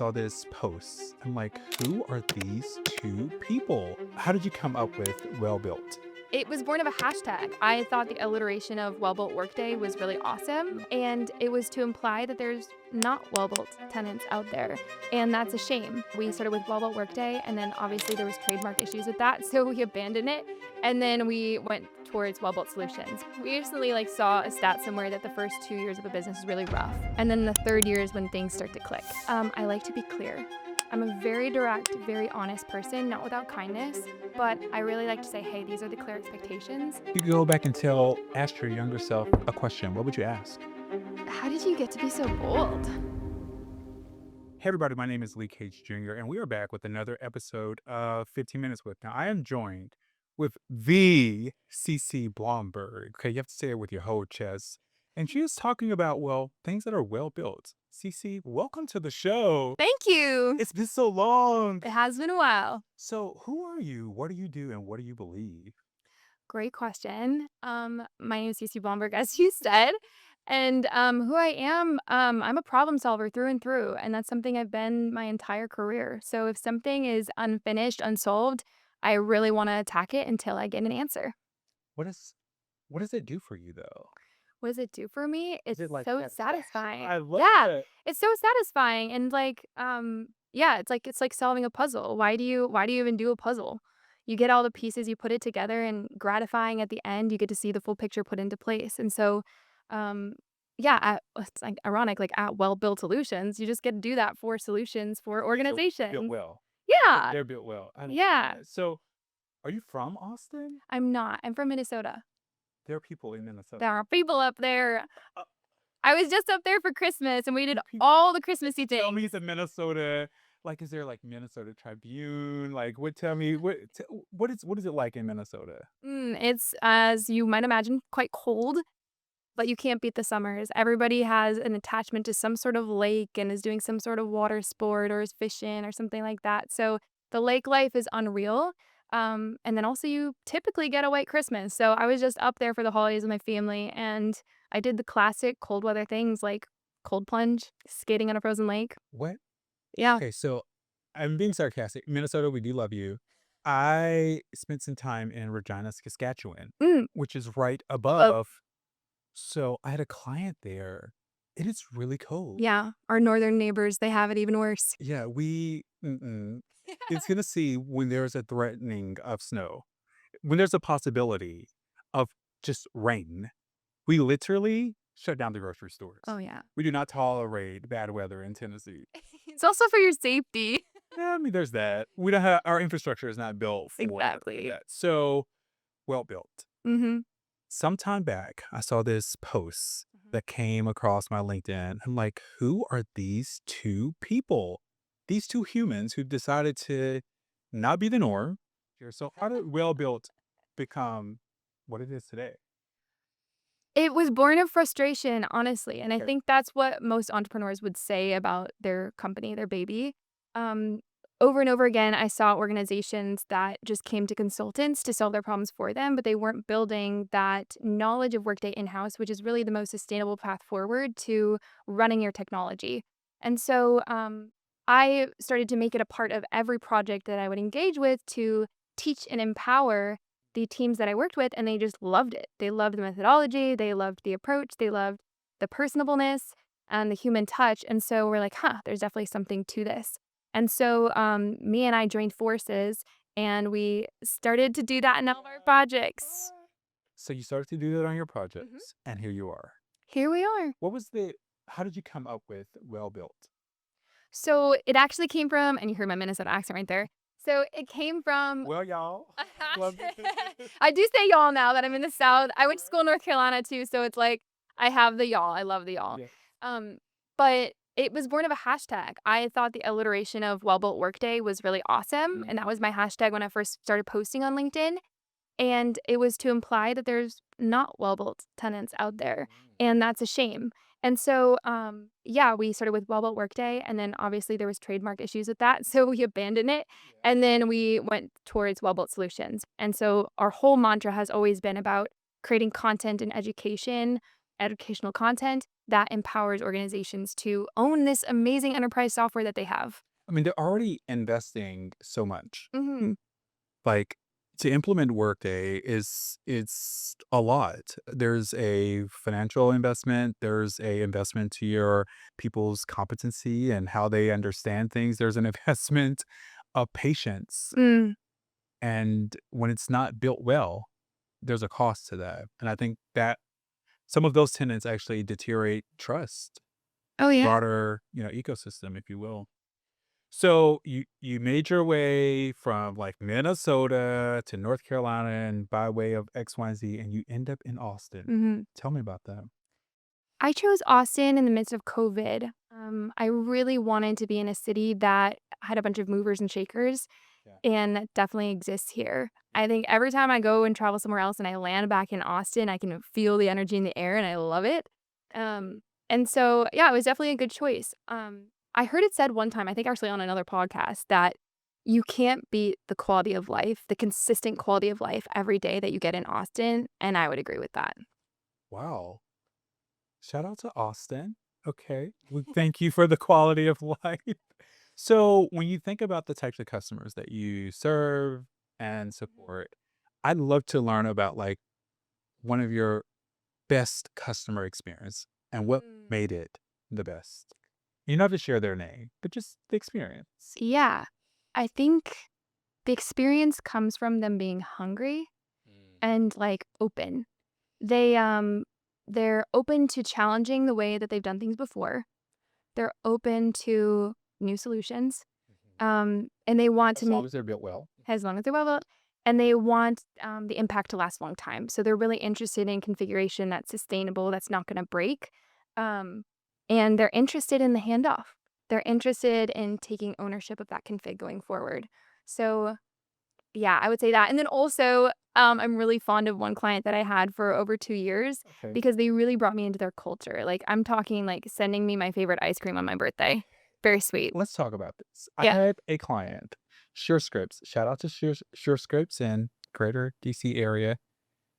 saw this post. I'm like, who are these two people? How did you come up with well built? It was born of a hashtag. I thought the alliteration of well-built Workday was really awesome, and it was to imply that there's not well-built tenants out there, and that's a shame. We started with well-built Workday, and then obviously there was trademark issues with that, so we abandoned it, and then we went towards well-built solutions. We recently saw a stat somewhere that the first 2 years of a business is really rough, and then the third year is when things start to click. I like to be clear. I'm a very direct, very honest person, not without kindness, but I really like to say, hey, these are the clear expectations. You could go back and ask your younger self a question. What would you ask? How did you get to be so bold? Hey, everybody, my name is Lee Cage Jr., and we are back with another episode of 15 Minutes with. Now, I am joined with the Ceci Blomberg. Okay, you have to say it with your whole chest. And she is talking about, well, things that are well built. Ceci, welcome to the show. Thank you. It's been so long. It has been a while. So, who are you? What do you do? And what do you believe? Great question. My name is Ceci Blomberg, as you said. And who I am, I'm a problem solver through and through. And that's something I've been my entire career. So if something is unfinished, unsolved, I really want to attack it until I get an answer. What is what does it do for you though? What does it do for me? Is It's it like so satisfaction? satisfying. I love Yeah, it. it's so satisfying and yeah, it's like solving a puzzle. Why do you even do a puzzle? You get all the pieces, you put it together, and gratifying at the end, you get to see the full picture put into place. And so, um, yeah, it's like ironic, like at well-built solutions, you just get to do that for solutions for Built organizations. well. Yeah, They're built well. I understand yeah. that. So, are you from Austin? I'm not. I'm from Minnesota. There are people in Minnesota. There are people up there. Uh, I was just up there for Christmas, and we did People all the Christmassy tell things. me the Minnesota. Like, is there like Minnesota Tribune? Like, what? Tell me what is it like in Minnesota? It's, as you might imagine, quite cold, but you can't beat the summers. Everybody has an attachment to some sort of lake and is doing some sort of water sport or is fishing or something like that. So the lake life is unreal. And then also you typically get a white Christmas. So I was just up there for the holidays with my family, and I did the classic cold weather things like cold plunge, skating on a frozen lake. What? Yeah. Okay, so I'm being sarcastic. Minnesota, we do love you. I spent some time in Regina, Saskatchewan, Mm. which is right Oh, above. So I had a client there. It is really cold. yeah. Our northern neighbors, they have it even worse. Yeah, it's gonna see when there's a threatening of snow, when there's a possibility of just rain. We literally shut down the grocery stores. Oh, yeah. We do not tolerate bad weather in Tennessee. It's also for your safety. Yeah, I mean, there's that. We don't have our infrastructure is not built for Exactly. that. So well built. Mhm. Sometime back, I saw this post Mhm. that came across my LinkedIn. I'm like, who are these two people? These two humans who decided to not be the norm. Here. So how did well built become what it is today? It was born of frustration, honestly, and I Okay. think that's what most entrepreneurs would say about their company, their baby. Um, Over and over again, I saw organizations that just came to consultants to solve their problems for them, but they weren't building that knowledge of Workday in-house, which is really the most sustainable path forward to running your technology. And so, I started to make it a part of every project that I would engage with to teach and empower the teams that I worked with, and they just loved it. They loved the methodology, they loved the approach, they loved the personableness and the human touch. And so we're like, huh, there's definitely something to this. And so me and I joined forces, and we started to do that in all of our projects. So you started to do that on your Mhm. projects, and here you are. Here we are. What was the how did you come up with well built? So it actually came from, and you heard my Minnesota accent right there. So it came from, Well, y'all. Love it. I do say y'all now that I'm in the South. I went to school in North Carolina too, so it's like I have the y'all. I love the y'all. Yes. Um, but it was born of a hashtag. I thought the alliteration of well-built Workday was really awesome, and that was my hashtag when I first started posting on LinkedIn. And it was to imply that there's not well-built tenants out there, and that's a shame. And so, yeah, we started with well-built Workday, and then obviously there was trademark issues with that, so we abandoned it, and then we went towards well-built solutions. And so our whole mantra has always been about creating content and education educational content that empowers organizations to own this amazing enterprise software that they have. I mean, they're already investing so much. Mhm. Like, to implement Workday is it's a lot. There's a financial investment, there's a investment to your people's competency and how they understand things. There's an investment of patience, Mm. and when it's not built well, there's a cost to that, and I think that some of those tenants actually deteriorate trust, Oh, yeah. broader, ecosystem, if you will. So you made your way from like Minnesota to North Carolina and by way of XYZ, and you end up in Austin. Mhm. Tell me about that. I chose Austin in the midst of COVID. I really wanted to be in a city that had a bunch of movers and shakers, Yeah. and that definitely exists here. I think every time I go and travel somewhere else and I land back in Austin, I can feel the energy in the air and I love it. Um, and so, yeah, it was definitely a good choice. I heard it said one time, I think actually on another podcast, that you can't beat the quality of life, the consistent quality of life every day that you get in Austin. And I would agree with that. Wow. Shout out to Austin. Okay. Well, thank you for the quality of life. So when you think about the types of customers that you serve and support, I'd love to learn about like one of your best customer experience and what Mm. made it the best. You don't have to share their name, but just the experience. Yeah. I think the experience comes from them being hungry Mm. and, like, open. They, they're open to challenging the way that they've done things before. They're open to new solutions, Mhm. and they want to As long make as they're built well. as long as they're well built, and they want, the impact to last a long time. So they're really interested in configuration that's sustainable, that's not gonna break, um, and they're interested in the handoff. They're interested in taking ownership of that config going forward. So, yeah, I would say that, and then also, I'm really fond of one client that I had for over 2 years Okay. because they really brought me into their culture. Like, I'm talking, like, sending me my favorite ice cream on my birthday. Very sweet. Let's talk about this. I Yeah. had a client, SureScripts. Shout out to SureScripts in greater DC area.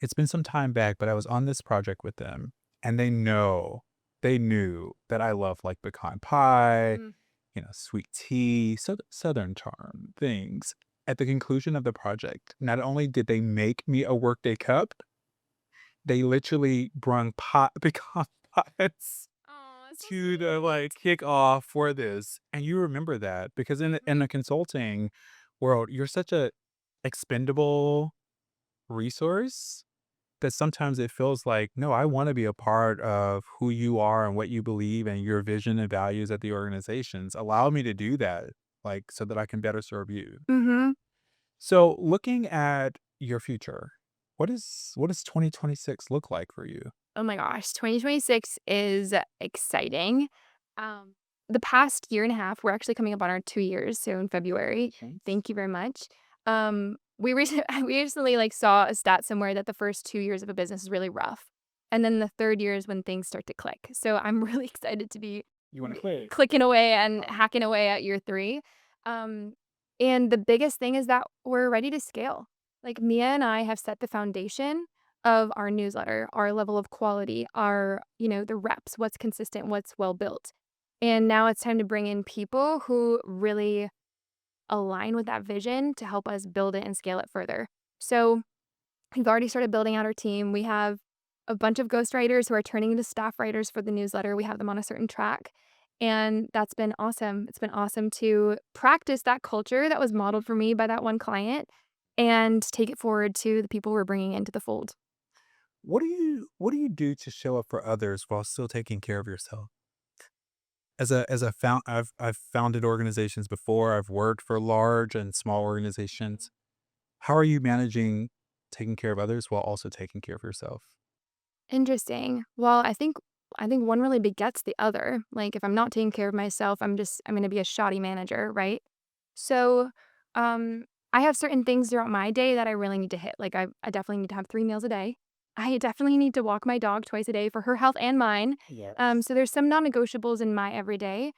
It's been some time back, but I was on this project with them, and they knew that I love like pecan pie, Mm. sweet tea, southern charm things. At the conclusion of the project, not only did they make me a Workday cup, they literally brung pot pecan pies Aw, so to the like sweet. kick off for this. And you remember that because in Mhm. the consulting world, you're such a expendable resource that sometimes it feels like, no, I want to be a part of who you are and what you believe and your vision and values at the organizations. Allow me to do that, like so that I can better serve you. Mhm. So looking at your future, what does 2026 look like for you? Oh my gosh, 2026 is exciting. Um, the past year and a half, we're actually coming up on our 2 years, so in February. Congratulations. Thank you very much. We recently we recently, like, saw a stat somewhere that the first 2 years of a business is really rough, and then the 3rd year is when things start to click. So I'm really excited to be You want to quit? clicking away and hacking away at year 3. Um, and the biggest thing is that we're ready to scale. Like, Mia and I have set the foundation of our newsletter, our level of quality, our, the reps, what's consistent, what's well built. And now it's time to bring in people who really align with that vision to help us build it and scale it further. So we've already started building out our team. We have a bunch of ghostwriters who are turning into staff writers for the newsletter. We have them on a certain track. And that's been awesome. It's been awesome to practice that culture that was modeled for me by that one client and take it forward to the people we're bringing into the fold. What do you do to show up for others while still taking care of yourself? I've founded organizations before. I've worked for large and small organizations. How are you managing taking care of others while also taking care of yourself? Interesting. Well, I think one really begets the other. Like, if I'm not taking care of myself, I'm gonna be a shoddy manager, right? So, I have certain things throughout my day that I really need to hit. Like, I definitely need to have 3 meals a day. I definitely need to walk my dog twice a day for her health and mine. Yes. So there's some non-negotiables in my everyday.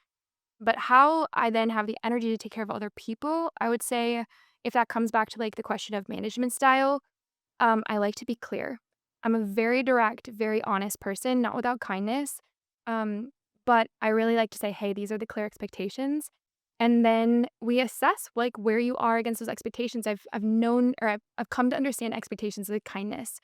But how I then have the energy to take care of other people, I would say if that comes back to, like, the question of management style, I like to be clear. I'm a very direct, very honest person, not without kindness. Um, but I really like to say, "Hey, these are the clear expectations." And then we assess like where you are against those expectations. I've known or I've come to understand expectations as kindness.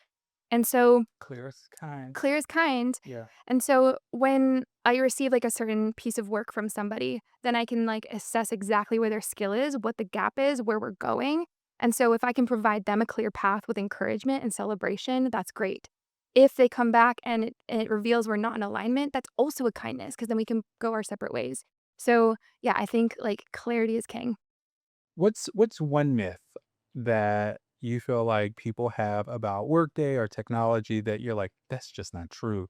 And so Clear as kind. clear is kind. Yeah. And so when I receive like a certain piece of work from somebody, then I can like assess exactly where their skill is, what the gap is, where we're going. And so if I can provide them a clear path with encouragement and celebration, that's great. If they come back and it reveals we're not in alignment, that's also a kindness because then we can go our separate ways. So yeah, I think like clarity is king. What's one myth that you feel like people have about Workday or technology that you're like, "That's just not true."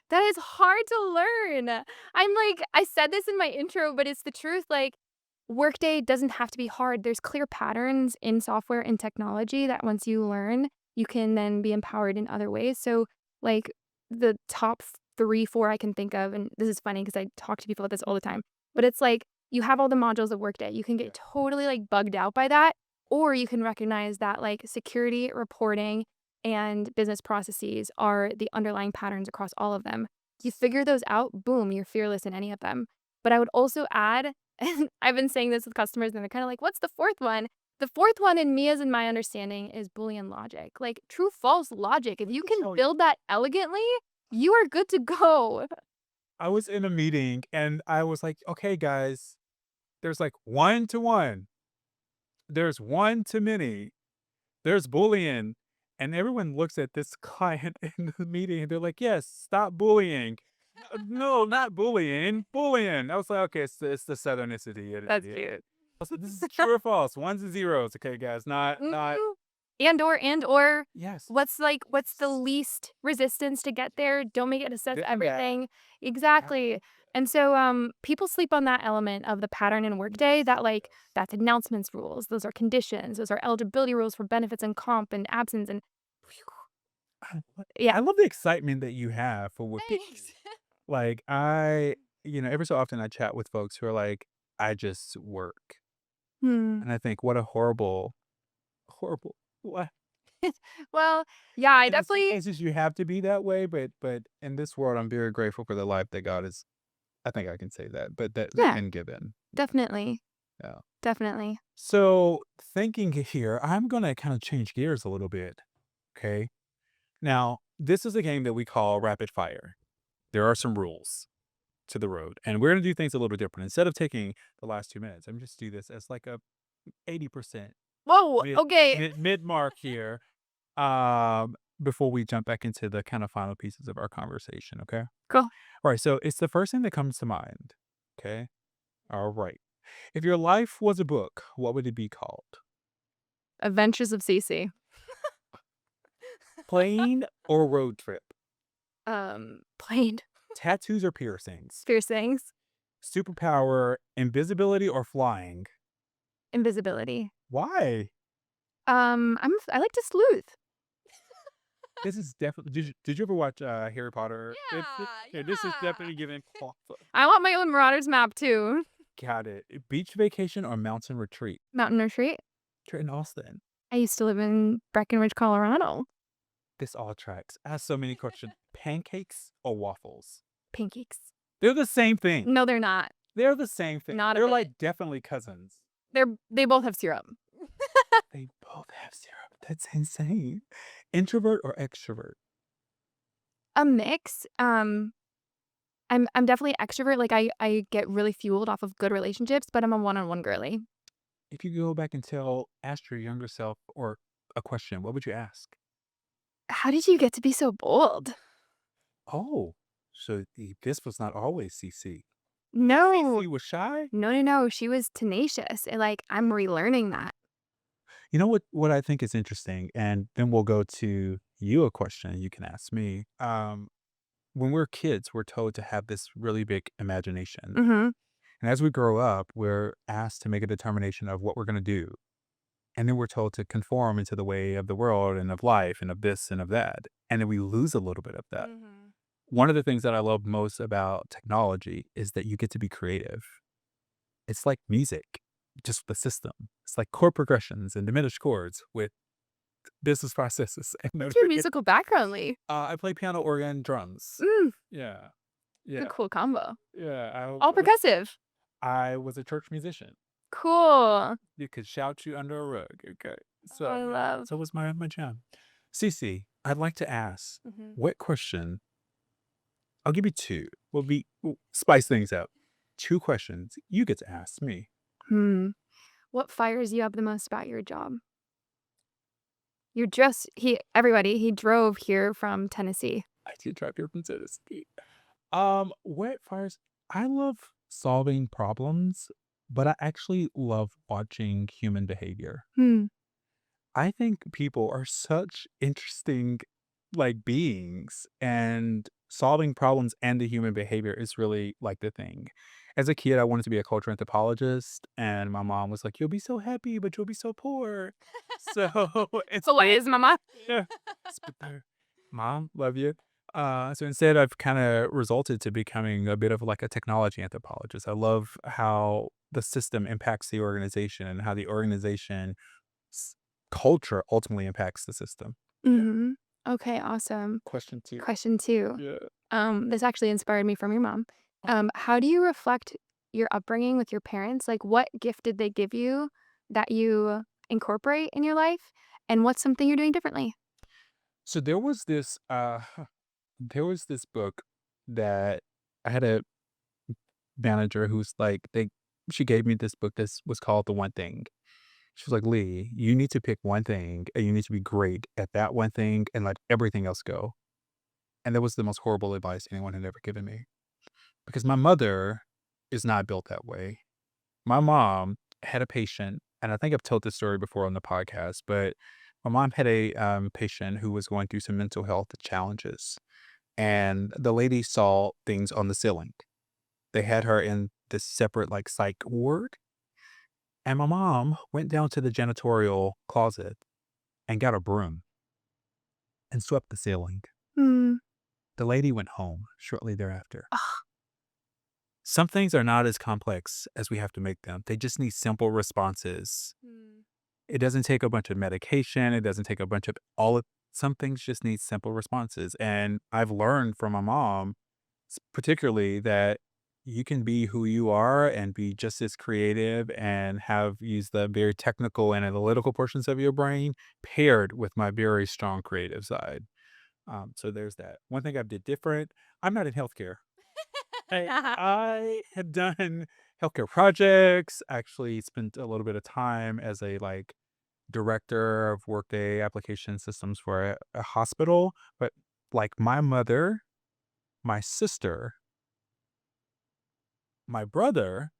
That is hard to learn. I'm like, I said this in my intro, but it's the truth. Like, Workday doesn't have to be hard. There's clear patterns in software and technology that once you learn, you can then be empowered in other ways. So, like, the top three, four I can think of, and this is funny because I talk to people about this all the time, but it's like you have all the modules of Workday. You can Yeah. get totally like bugged out by that, or you can recognize that like security, reporting, and business processes are the underlying patterns across all of them. You figure those out, boom, you're fearless in any of them. But I would also add, and I've been saying this with customers, and they're kind of like, what's the fourth one? The fourth one in me, as in my understanding, is Boolean logic, like true false logic. If you Let me can tell you, build that elegantly, you are good to go. I was in a meeting and I was like, "Okay, guys, there's like 1 to 1, there's 1 to many, there's Boolean," and everyone looks at this client in the meeting and they're like, "Yes, stop bullying." No, not bullying, Boolean." I was like, "Okay, it's the Southernicity." That's cute. So this is true or false, ones and zeros, okay, guys, not Mhm. And or yes. what's the least resistance to get there? Don't make it assess Yeah. everything. Exactly. And so people sleep on that element of the pattern in Workday Yes, that like yes. that's announcements rules, those are conditions, those are eligibility rules for benefits and comp and absence and yeah. I love the excitement that you have for what Thanks. like, every so often I chat with folks who are like, "I just work." Hmm. And I think, what a horrible, horrible life. Well, yeah, I And in some definitely cases, you have to be that way, but in this world, I'm very grateful for the life that God is I think I can say that, but that yeah, and given. definitely. Yeah. Definitely. So, thinking here, I'm gonna kinda change gears a little bit, okay? Now, this is a game that we call rapid fire. There are some rules to the road, and we're gonna do things a little bit different. Instead of taking the last 2 minutes, I'm just do this as like a 80% Whoa, mid okay. mid mark here, before we jump back into the kind of final pieces of our conversation, okay? Cool. Alright, so it's the first thing that comes to mind, okay? Alright. If your life was a book, what would it be called? Adventures of Cece. Plane or road trip? Plain Tattoos or piercings? piercings, Superpower, invisibility or flying? invisibility. Why? I like to sleuth. This is definitely did you ever watch, Harry Potter? Yeah, Yeah, this is yeah. definitely giving I want my own Marauders map too. got it. Beach vacation or mountain retreat? Mountain retreat. You're in Austin. I used to live in Breckenridge, Colorado. This all tracks. I have so many questions. Pancakes or waffles? Pancakes. They're the same thing. No, they're not. They're the same thing. Not a They're, bit. like, definitely cousins. They both have syrup. They both have syrup. That's insane. Introvert or extrovert? A mix. I'm definitely extrovert. Like I get really fueled off of good relationships, but I'm a one-on-one girly. If you could go back and ask your younger self or a question, what would you ask? How did you get to be so bold? Oh, so this was not always CC. No. CC was shy? No, no, no. She was tenacious. And like I'm relearning that. You know what I think is interesting, and then we'll go to you a question you can ask me. When we're kids, we're told to have this really big imagination. Mhm. And as we grow up, we're asked to make a determination of what we're going to do. And then we're told to conform into the way of the world and of life and of this and of that. And then we lose a little bit of that. Mhm. One of the things that I love most about technology is that you get to be creative. It's like music, just the system. It's like chord progressions and diminished chords with business processes. What's your musical background, Lee? I play piano, organ, drums. Mm, Yeah. it's a Yeah. cool combo. Yeah. All percussive. I was a church musician. Cool. You could shout you under a rug. Okay. So I love. so was my jam. Cece, I'd like to ask, Mhm. what question? I'll give you two. We'll spice things up. Two questions you get to ask me. What fires you up the most about your job? He drove here from Tennessee. I did drive here from Tennessee. What fires? I love solving problems, but I actually love watching human behavior. Hmm. I think people are such interesting, like, beings, and solving problems and the human behavior is really, like, the thing. As a kid, I wanted to be a cultural anthropologist, and my mom was like, "You'll be so happy, but you'll be so poor." So, it's So what is mama? yeah. Spit there. Mom, love you. So instead, I've kinda resulted to becoming a bit of, like, a technology anthropologist. I love how the system impacts the organization and how the organization s culture ultimately impacts the system. Yeah. Mhm. Okay, awesome. Question 2. Question 2. Yeah. This actually inspired me from your mom. How do you reflect your upbringing with your parents? Like, what gift did they give you that you incorporate in your life? And what's something you're doing differently? So there was this book that I had a manager who's like she gave me this book. This was called The One Thing. She was like, "Lee, you need to pick one thing, and you need to be great at that one thing and let everything else go." And that was the most horrible advice anyone had ever given me, because my mother is not built that way. My mom had a patient, and I think I've told this story before on the podcast, but my mom had a, patient who was going through some mental health challenges, and the lady saw things on the ceiling. They had her in this separate, like, psych ward, and my mom went down to the janitorial closet and got a broom and swept the ceiling. Hmm. The lady went home shortly thereafter. Some things are not as complex as we have to make them. They just need simple responses. Hmm. It doesn't take a bunch of medication. It doesn't take a bunch of all of some things just need simple responses. And I've learned from my mom, particularly, that you can be who you are and be just as creative and have used the very technical and analytical portions of your brain paired with my very strong creative side. So there's that. One thing I did different, I'm not in healthcare. I have done healthcare projects, actually spent a little bit of time as a, like, director of Workday application systems for a hospital, but, like, my mother, my sister, my brother,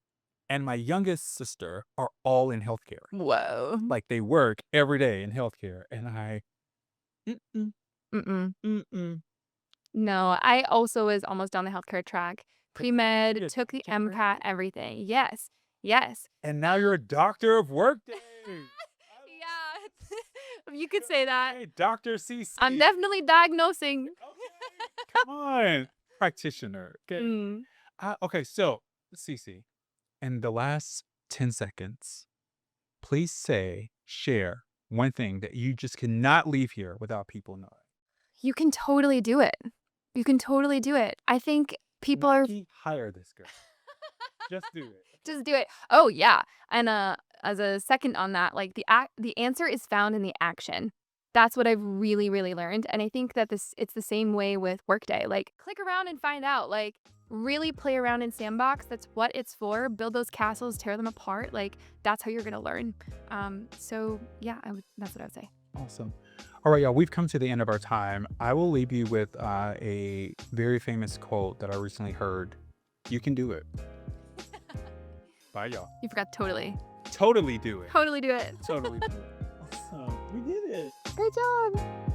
and my youngest sister are all in healthcare. Whoa. Like, they work every day in healthcare, and I mm-mm, Mm-mm. mm-mm. No, I also was almost on the healthcare track. Pre-med, Yeah, took the doctor of MCAT, Workday. everything. Yes. Yes. And now you're a doctor of Workday. Yeah. You could say that. Hey, Dr. CC. I'm definitely diagnosing. Okay, come on. Practitioner, okay? Mm. Okay, so, CC, in the last 10 seconds, please share one thing that you just cannot leave here without people knowing. You can totally do it. You can totally do it. I think people are Nike, hire this girl. Just do it. just do it. Oh, yeah. And, as a second on that, like, the answer is found in the action. That's what I've really, really learned, and I think that it's the same way with Workday. Like, click around and find out. Like, really play around in Sandbox. That's what it's for. Build those castles, tear them apart. Like, that's how you're gonna learn. So yeah, that's what I would say. Awesome. All right, y'all, we've come to the end of our time. I will leave you with a very famous quote that I recently heard. You can do it. Bye, y'all. You forgot totally. Totally do it. Totally do it. Totally do it. Awesome. We did it. Great job.